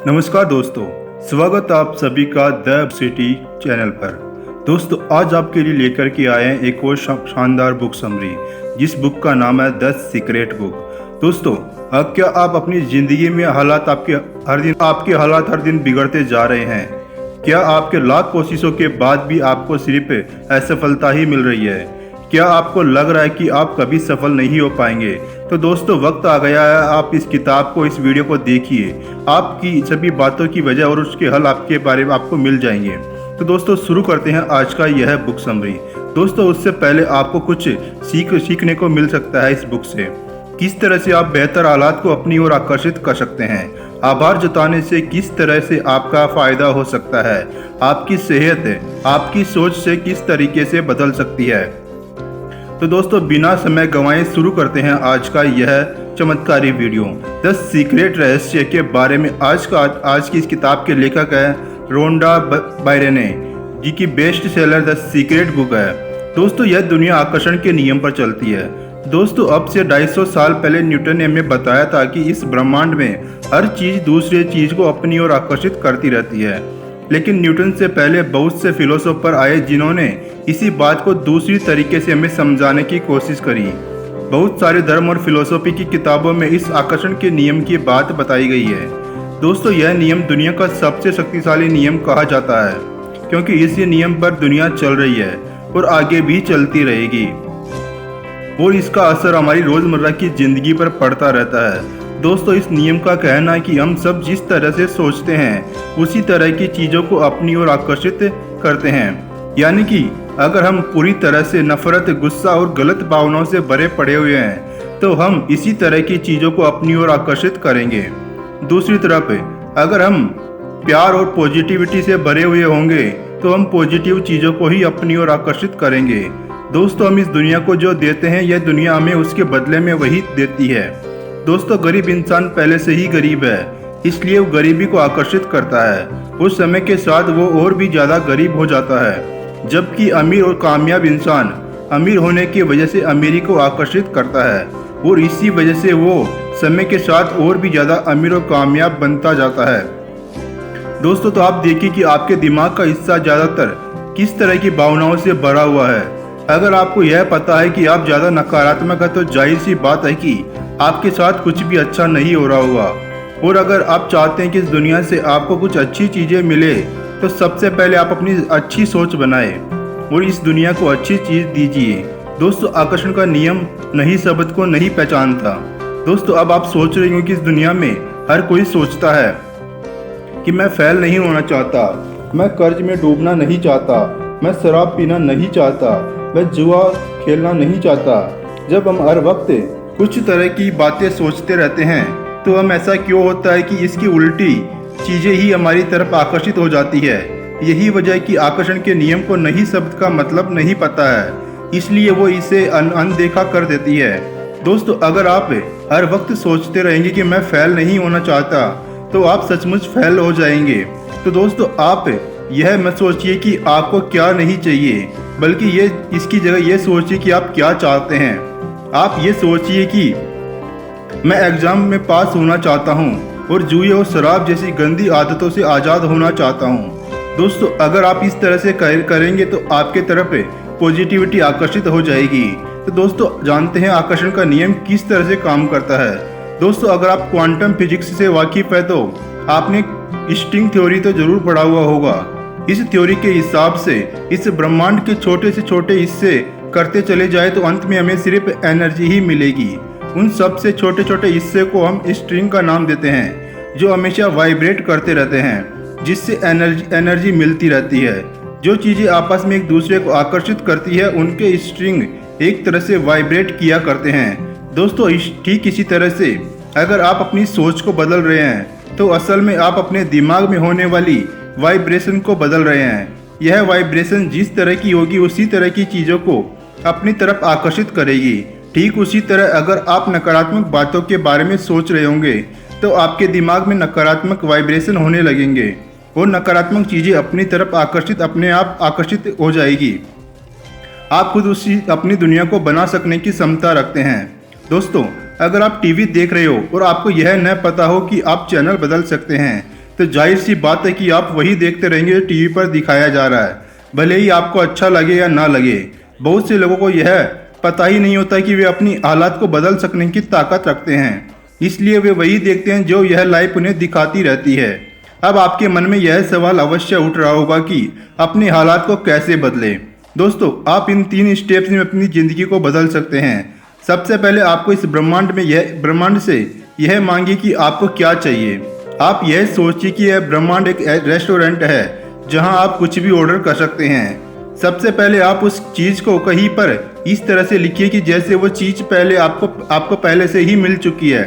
नमस्कार दोस्तों, स्वागत आप सभी का द सिटी चैनल पर। दोस्तों, आज आपके लिए लेकर के आए हैं एक और शानदार बुक समरी, जिस बुक का नाम है द सीक्रेट बुक। दोस्तों, क्या आप अपनी ज़िंदगी में आपके हालात हर दिन बिगड़ते जा रहे हैं? क्या आपके लाख कोशिशों के बाद भी आपको सिर्फ असफलता ही मिल रही है? क्या आपको लग रहा है कि आप कभी सफल नहीं हो पाएंगे? तो दोस्तों, वक्त आ गया है, आप इस किताब को, इस वीडियो को देखिए। आपकी सभी बातों की वजह और उसके हल आपके बारे में आपको मिल जाएंगे। तो दोस्तों, शुरू करते हैं आज का यह बुक समरी। दोस्तों, उससे पहले आपको कुछ सीखने को मिल सकता है इस बुक से। किस तरह से आप बेहतर हालात को अपनी ओर आकर्षित कर सकते हैं। आभार जताने से किस तरह से आपका फ़ायदा हो सकता है। आपकी सेहत आपकी सोच से किस तरीके से बदल सकती है। तो दोस्तों, बिना समय गंवाए शुरू करते हैं आज का यह चमत्कारी वीडियो। द सीक्रेट रहस्य के बारे में आज की इस किताब के लेखक है रोंडा बायरने जी की best seller the secret book है। दोस्तों, यह दुनिया आकर्षण के नियम पर चलती है। दोस्तों, अब से 250 साल पहले न्यूटन ने हमें बताया था कि इस ब्रह्मांड में हर चीज़ दूसरे चीज़ को अपनी ओर आकर्षित करती रहती है। लेकिन न्यूटन से पहले बहुत से फिलोसोफर आए जिन्होंने इसी बात को दूसरी तरीके से हमें समझाने की कोशिश करी। बहुत सारे धर्म और फिलोसॉफी की किताबों में इस आकर्षण के नियम की बात बताई गई है। दोस्तों, यह नियम दुनिया का सबसे शक्तिशाली नियम कहा जाता है, क्योंकि इसी नियम पर दुनिया चल रही है और आगे भी चलती रहेगी, और इसका असर हमारी रोज़मर्रा की ज़िंदगी पर पड़ता रहता है। दोस्तों, इस नियम का कहना है कि हम सब जिस तरह से सोचते हैं उसी तरह की चीज़ों को अपनी ओर आकर्षित करते हैं। यानी कि अगर हम पूरी तरह से नफरत, गुस्सा और गलत भावनाओं से भरे पड़े हुए हैं तो हम इसी तरह की चीज़ों को अपनी ओर आकर्षित करेंगे। दूसरी तरफ अगर हम प्यार और पॉजिटिविटी से भरे हुए होंगे तो हम पॉजिटिव चीज़ों को ही अपनी ओर आकर्षित करेंगे। दोस्तों, हम इस दुनिया को जो देते हैं यह दुनिया हमें उसके बदले में वही देती है। दोस्तों, गरीब इंसान पहले से ही गरीब है, इसलिए वो गरीबी को आकर्षित करता है। उस समय के साथ वो और भी ज़्यादा गरीब हो जाता है, जबकि अमीर और कामयाब इंसान अमीर होने की वजह से अमीरी को आकर्षित करता है, और इसी वजह से वो समय के साथ और भी ज़्यादा अमीर और कामयाब बनता जाता है। दोस्तों, तो आप देखिए कि आपके दिमाग का हिस्सा ज़्यादातर किस तरह की भावनाओं से भरा हुआ है। अगर आपको यह पता है कि आप ज़्यादा नकारात्मक है तो जाहिर सी बात है कि आपके साथ कुछ भी अच्छा नहीं हो रहा होगा। और अगर आप चाहते हैं कि इस दुनिया से आपको कुछ अच्छी चीज़ें मिले तो सबसे पहले आप अपनी अच्छी सोच बनाएं और इस दुनिया को अच्छी चीज़ दीजिए। दोस्तों, आकर्षण का नियम नहीं शब्द को नहीं पहचानता। दोस्तों, अब आप सोच रहे हो कि इस दुनिया में हर कोई सोचता है कि मैं फेल नहीं होना चाहता, मैं कर्ज में डूबना नहीं चाहता, मैं शराब पीना नहीं चाहता, मैं जुआ खेलना नहीं चाहता। जब हम हर वक्त कुछ तरह की बातें सोचते रहते हैं तो हम ऐसा क्यों होता है कि इसकी उल्टी चीज़ें ही हमारी तरफ आकर्षित हो जाती है। यही वजह है कि आकर्षण के नियम को नहीं शब्द का मतलब नहीं पता है, इसलिए वो इसे अनदेखा कर देती है। दोस्तों, अगर आप हर वक्त सोचते रहेंगे कि मैं फेल नहीं होना चाहता तो आप सचमुच फेल हो जाएंगे। तो दोस्तों, आप यह मत सोचिए कि आपको क्या नहीं चाहिए, बल्कि इसकी जगह ये सोचिए कि आप क्या चाहते हैं। आप ये सोचिए कि मैं एग्ज़ाम में पास होना चाहता हूँ और जुए और शराब जैसी गंदी आदतों से आज़ाद होना चाहता हूँ। दोस्तों, अगर आप इस तरह से करेंगे तो आपके तरफ पॉजिटिविटी आकर्षित हो जाएगी। तो दोस्तों, जानते हैं आकर्षण का नियम किस तरह से काम करता है। दोस्तों, अगर आप क्वांटम फिजिक्स से वाकिफ़ है तो आपने स्ट्रिंग थ्योरी तो ज़रूर पढ़ा हुआ होगा। इस थ्योरी के हिसाब से इस ब्रह्मांड के छोटे से छोटे हिस्से करते चले जाए तो अंत में हमें सिर्फ एनर्जी ही मिलेगी। उन सबसे छोटे छोटे हिस्से को हम स्ट्रिंग का नाम देते हैं, जो हमेशा वाइब्रेट करते रहते हैं, जिससे एनर्जी मिलती रहती है। जो चीज़ें आपस में एक दूसरे को आकर्षित करती है उनके स्ट्रिंग एक तरह से वाइब्रेट किया करते हैं। दोस्तों, ठीक इसी तरह से अगर आप अपनी सोच को बदल रहे हैं तो असल में आप अपने दिमाग में होने वाली वाइब्रेशन को बदल रहे हैं। यह वाइब्रेशन जिस तरह की होगी उसी तरह की चीज़ों को अपनी तरफ आकर्षित करेगी। ठीक उसी तरह अगर आप नकारात्मक बातों के बारे में सोच रहे होंगे तो आपके दिमाग में नकारात्मक वाइब्रेशन होने लगेंगे और नकारात्मक चीज़ें अपनी तरफ अपने आप आकर्षित हो जाएगी। आप खुद अपनी दुनिया को बना सकने की क्षमता रखते हैं। दोस्तों, अगर आप टीवी देख रहे हो और आपको यह न पता हो कि आप चैनल बदल सकते हैं तो जाहिर सी बात है कि आप वही देखते रहेंगे जो टीवी पर दिखाया जा रहा है, भले ही आपको अच्छा लगे या ना लगे। बहुत से लोगों को यह पता ही नहीं होता कि वे अपनी हालात को बदल सकने की ताकत रखते हैं, इसलिए वे वही देखते हैं जो यह लाइफ उन्हें दिखाती रहती है। अब आपके मन में यह सवाल अवश्य उठ रहा होगा कि अपने हालात को कैसे बदलें। दोस्तों, आप इन 3 स्टेप्स में अपनी ज़िंदगी को बदल सकते हैं। सबसे पहले आपको इस ब्रह्मांड से यह मांगिए कि आपको क्या चाहिए। आप यह सोचिए कि यह ब्रह्मांड एक रेस्टोरेंट है जहां आप कुछ भी ऑर्डर कर सकते हैं। सबसे पहले आप उस चीज़ को कहीं पर इस तरह से लिखिए कि जैसे वो चीज़ पहले आपको पहले से ही मिल चुकी है।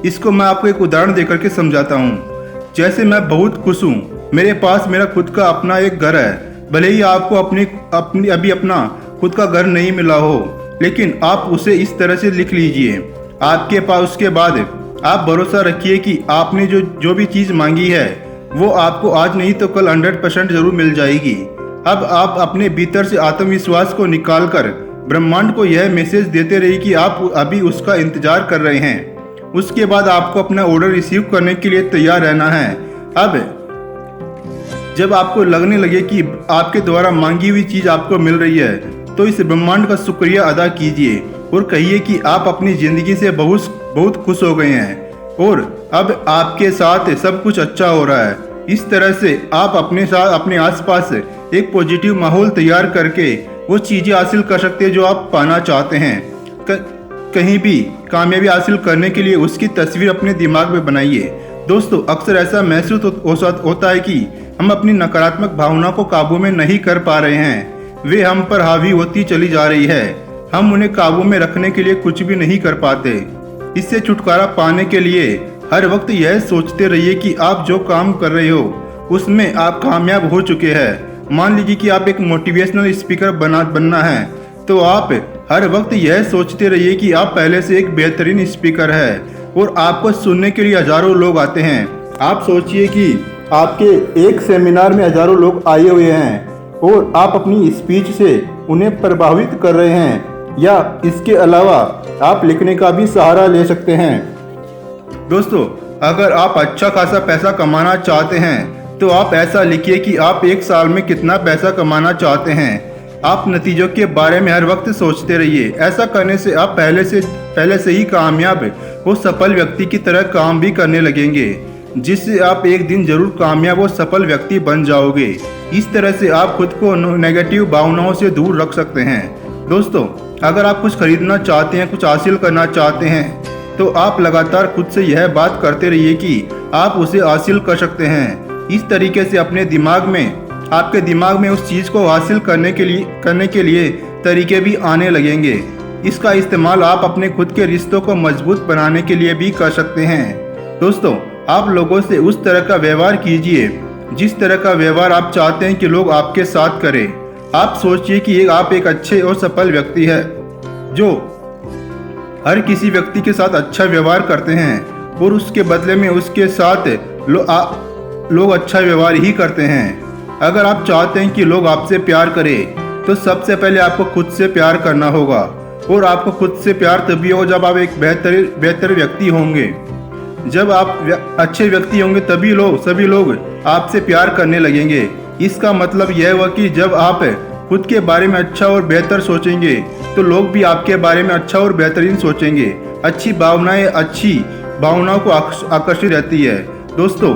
इसको मैं आपको एक उदाहरण देकर के समझाता हूँ। जैसे मैं बहुत खुश हूँ, मेरे पास मेरा खुद का अपना एक घर है। भले ही आपको अभी अपना खुद का घर नहीं मिला हो, लेकिन आप उसे इस तरह से लिख लीजिए आपके पास। उसके बाद आप भरोसा रखिए कि आपने जो भी चीज़ मांगी है वो आपको आज नहीं तो कल 100% जरूर मिल जाएगी। अब आप अपने भीतर से आत्मविश्वास को निकालकर ब्रह्मांड को यह मैसेज देते रहिए कि आप अभी उसका इंतजार कर रहे हैं। उसके बाद आपको अपना ऑर्डर रिसीव करने के लिए तैयार रहना है। अब जब आपको लगने लगे कि आपके द्वारा मांगी हुई चीज़ आपको मिल रही है, तो इस ब्रह्मांड का शुक्रिया अदा कीजिए और कहिए कि आप अपनी ज़िंदगी से बहुत खुश हो गए हैं और अब आपके साथ सब कुछ अच्छा हो रहा है। इस तरह से आप अपने आसपास एक पॉजिटिव माहौल तैयार करके वो चीज़ें हासिल कर सकते हैं जो आप पाना चाहते हैं। कहीं भी कामयाबी हासिल करने के लिए उसकी तस्वीर अपने दिमाग में बनाइए। दोस्तों, अक्सर ऐसा महसूस होता है कि हम अपनी नकारात्मक भावना को काबू में नहीं कर पा रहे हैं। वे हम पर हावी होती चली जा रही है। हम उन्हें काबू में रखने के लिए कुछ भी नहीं कर पाते। इससे छुटकारा पाने के लिए हर वक्त यह सोचते रहिए कि आप जो काम कर रहे हो उसमें आप कामयाब हो चुके हैं। मान लीजिए कि आप एक मोटिवेशनल स्पीकर बनना है, तो आप हर वक्त यह सोचते रहिए कि आप पहले से एक बेहतरीन स्पीकर है और आपको सुनने के लिए हजारों लोग आते हैं। आप सोचिए कि आपके एक सेमिनार में हजारों लोग आए हुए हैं और आप अपनी स्पीच से उन्हें प्रभावित कर रहे हैं, या इसके अलावा आप लिखने का भी सहारा ले सकते हैं। दोस्तों, अगर आप अच्छा खासा पैसा कमाना चाहते हैं तो आप ऐसा लिखिए कि आप 1 साल में कितना पैसा कमाना चाहते हैं। आप नतीजों के बारे में हर वक्त सोचते रहिए। ऐसा करने से आप पहले से ही कामयाब और सफल व्यक्ति की तरह काम भी करने लगेंगे, जिससे आप एक दिन जरूर कामयाब और सफल व्यक्ति बन जाओगे। इस तरह से आप खुद को नेगेटिव भावनाओं से दूर रख सकते हैं। दोस्तों, अगर आप कुछ खरीदना चाहते हैं, कुछ हासिल करना चाहते हैं, तो आप लगातार खुद से यह बात करते रहिए कि आप उसे हासिल कर सकते हैं। इस तरीके से आपके दिमाग में उस चीज़ को हासिल करने के लिए तरीके भी आने लगेंगे। इसका इस्तेमाल आप अपने खुद के रिश्तों को मजबूत बनाने के लिए भी कर सकते हैं। दोस्तों, आप लोगों से उस तरह का व्यवहार कीजिए जिस तरह का व्यवहार आप चाहते हैं कि लोग आपके साथ करें। आप सोचिए कि आप एक अच्छे और सफल व्यक्ति हैं जो हर किसी व्यक्ति के साथ अच्छा व्यवहार करते हैं और उसके बदले में उसके साथ लोग अच्छा व्यवहार ही करते हैं। अगर आप चाहते हैं कि लोग आपसे प्यार करें, तो सबसे पहले आपको खुद से प्यार करना होगा, और आपको खुद से प्यार तभी होगा जब आप एक बेहतर व्यक्ति होंगे। जब आप अच्छे व्यक्ति होंगे तभी सभी लोग आपसे प्यार करने लगेंगे। इसका मतलब यह हुआ कि जब आप खुद के बारे में अच्छा और बेहतर सोचेंगे तो लोग भी आपके बारे में अच्छा और बेहतरीन सोचेंगे। अच्छी भावनाओं को आकर्षित रहती है। दोस्तों,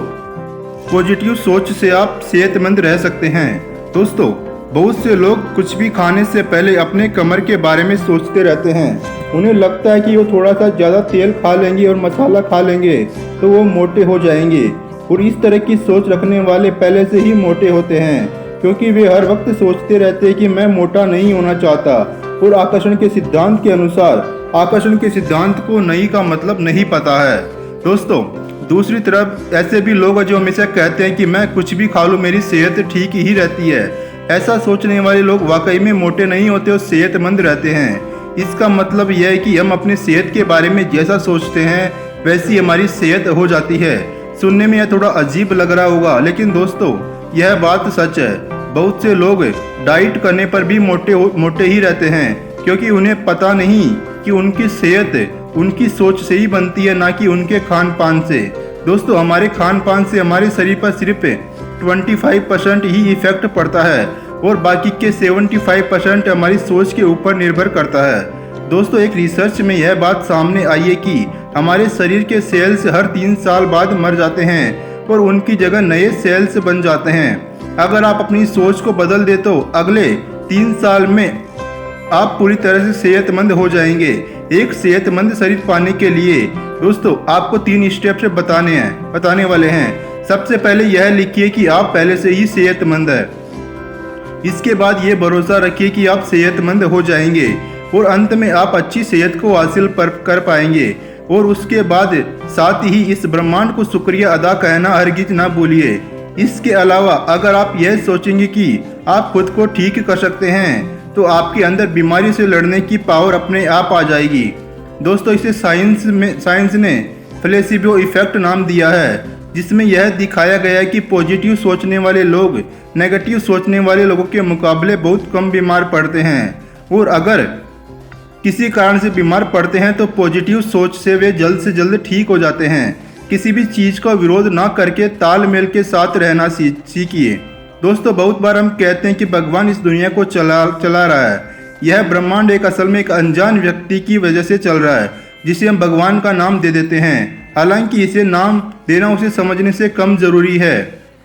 पॉजिटिव सोच से आप सेहतमंद रह सकते हैं। दोस्तों, बहुत से लोग कुछ भी खाने से पहले अपने कमर के बारे में सोचते रहते हैं। उन्हें लगता है कि वो थोड़ा सा ज़्यादा तेल खा लेंगे और मसाला खा लेंगे तो वो मोटे हो जाएंगे, और इस तरह की सोच रखने वाले पहले से ही मोटे होते हैं, क्योंकि वे हर वक्त सोचते रहते हैं कि मैं मोटा नहीं होना चाहता। और आकर्षण के सिद्धांत के अनुसार आकर्षण के सिद्धांत को नहीं का मतलब नहीं पता है। दोस्तों, दूसरी तरफ ऐसे भी लोग हैं जो हमेशा कहते हैं कि मैं कुछ भी खा लूँ मेरी सेहत ठीक ही रहती है। ऐसा सोचने वाले लोग वाकई में मोटे नहीं होते और सेहतमंद रहते हैं। इसका मतलब यह है कि हम अपनी सेहत के बारे में जैसा सोचते हैं वैसी हमारी सेहत हो जाती है। सुनने में यह थोड़ा अजीब लग रहा होगा, लेकिन दोस्तों यह बात सच है। बहुत से लोग डाइट करने पर भी मोटे ही रहते हैं, क्योंकि उन्हें पता नहीं कि उनकी सेहत उनकी सोच से ही बनती है, ना कि उनके खान पान से। दोस्तों हमारे खान पान से हमारे शरीर पर सिर्फ 25% ही इफेक्ट पड़ता है और बाकी के 75% हमारी सोच के ऊपर निर्भर करता है। दोस्तों एक रिसर्च में यह बात सामने आई है कि हमारे शरीर के सेल्स हर 3 साल बाद मर जाते हैं और उनकी जगह नए सेल्स बन जाते हैं। अगर आप अपनी सोच को बदल दे तो अगले 3 साल में आप पूरी तरह से सेहतमंद हो जाएंगे। एक सेहतमंद शरीर पाने के लिए दोस्तों आपको 3 स्टेप्स बताने वाले हैं। सबसे पहले यह लिखिए कि आप पहले से ही सेहतमंद हैं। इसके बाद ये भरोसा रखिए कि आप सेहतमंद हो जाएंगे और अंत में आप अच्छी सेहत को हासिल कर पाएंगे। और उसके बाद साथ ही इस ब्रह्मांड को शुक्रिया अदा कहना हरगिज ना भूलिए। इसके अलावा अगर आप यह सोचेंगे कि आप खुद को ठीक कर सकते हैं तो आपके अंदर बीमारी से लड़ने की पावर अपने आप आ जाएगी। दोस्तों इसे साइंस ने प्लेसिबो इफेक्ट नाम दिया है, जिसमें यह दिखाया गया है कि पॉजिटिव सोचने वाले लोग नेगेटिव सोचने वाले लोगों के मुकाबले बहुत कम बीमार पड़ते हैं। और अगर किसी कारण से बीमार पड़ते हैं तो पॉजिटिव सोच से वे जल्द से जल्द ठीक हो जाते हैं। किसी भी चीज़ का विरोध ना करके तालमेल के साथ रहना सीखिए। दोस्तों बहुत बार हम कहते हैं कि भगवान इस दुनिया को चला रहा है। यह ब्रह्मांड एक असल में एक अनजान व्यक्ति की वजह से चल रहा है, जिसे हम भगवान का नाम दे देते हैं। हालांकि इसे नाम देना उसे समझने से कम जरूरी है।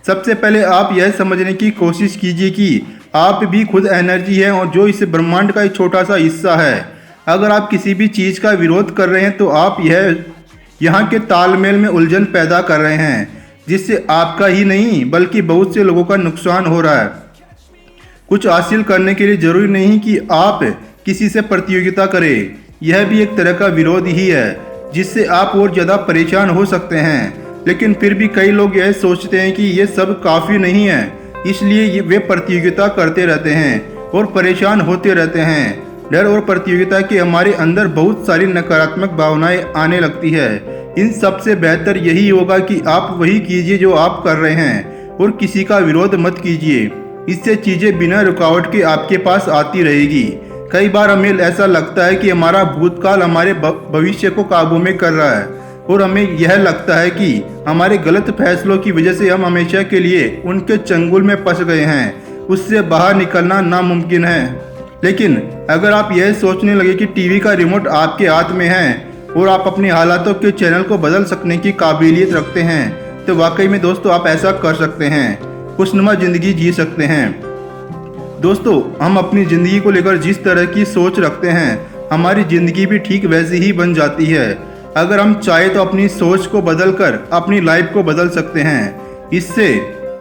सबसे पहले आप यह समझने की कोशिश कीजिए कि आप भी खुद एनर्जी है और जो इस ब्रह्मांड का एक छोटा सा हिस्सा है। अगर आप किसी भी चीज़ का विरोध कर रहे हैं तो आप यहाँ के तालमेल में उलझन पैदा कर रहे हैं, जिससे आपका ही नहीं बल्कि बहुत से लोगों का नुकसान हो रहा है। कुछ हासिल करने के लिए जरूरी नहीं कि आप किसी से प्रतियोगिता करें। यह भी एक तरह का विरोध ही है, जिससे आप और ज़्यादा परेशान हो सकते हैं। लेकिन फिर भी कई लोग यह सोचते हैं कि ये सब काफ़ी नहीं है, इसलिए वे प्रतियोगिता करते रहते हैं और परेशान होते रहते हैं। डर और प्रतियोगिता के हमारे अंदर बहुत सारी नकारात्मक भावनाएं आने लगती है। इन सब से बेहतर यही होगा कि आप वही कीजिए जो आप कर रहे हैं और किसी का विरोध मत कीजिए। इससे चीज़ें बिना रुकावट के आपके पास आती रहेगी। कई बार हमें ऐसा लगता है कि हमारा भूतकाल हमारे भविष्य को काबू में कर रहा है और हमें यह लगता है कि हमारे गलत फैसलों की वजह से हम हमेशा के लिए उनके चंगुल में फंस गए हैं। उससे बाहर निकलना नामुमकिन है। लेकिन अगर आप यह सोचने लगे कि टीवी का रिमोट आपके हाथ में है और आप अपनी हालातों के चैनल को बदल सकने की काबिलियत रखते हैं, तो वाकई में दोस्तों आप ऐसा कर सकते हैं, खुशनुमा ज़िंदगी जी सकते हैं। दोस्तों हम अपनी ज़िंदगी को लेकर जिस तरह की सोच रखते हैं, हमारी ज़िंदगी भी ठीक वैसी ही बन जाती है। अगर हम चाहे तो अपनी सोच को बदल कर अपनी लाइफ को बदल सकते हैं। इससे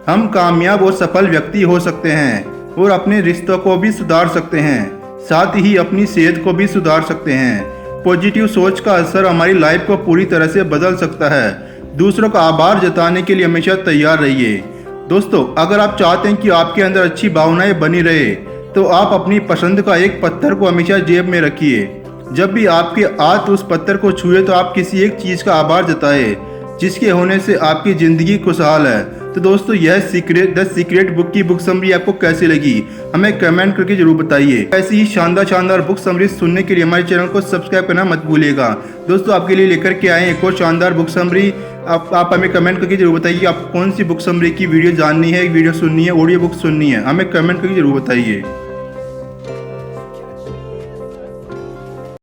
हम कामयाब और सफल व्यक्ति हो सकते हैं और अपने रिश्तों को भी सुधार सकते हैं, साथ ही अपनी सेहत को भी सुधार सकते हैं। पॉजिटिव सोच का असर हमारी लाइफ को पूरी तरह से बदल सकता है। दूसरों का आभार जताने के लिए हमेशा तैयार रहिए। दोस्तों अगर आप चाहते हैं कि आपके अंदर अच्छी भावनाएं बनी रहे तो आप अपनी पसंद का एक पत्थर को हमेशा जेब में रखिए। जब भी आपके हाथ उस पत्थर को छुए तो आप किसी एक चीज़ का आभार जताए जिसके होने से आपकी ज़िंदगी खुशहाल है। तो दोस्तों यह द सीक्रेट बुक की बुक समरी आपको कैसी लगी हमें कमेंट करके जरूर बताइए। ऐसी ही शानदार बुक समरी सुनने के लिए हमारे चैनल को सब्सक्राइब करना मत भूलिएगा। दोस्तों आपके लिए लेकर के आए एक और शानदार बुक समरी। आप हमें कमेंट करके जरूर बताइए कि आपको कौन सी बुक समरी की वीडियो जाननी है, वीडियो सुननी है, ऑडियो बुक सुननी है, हमें कमेंट करके जरूर बताइए।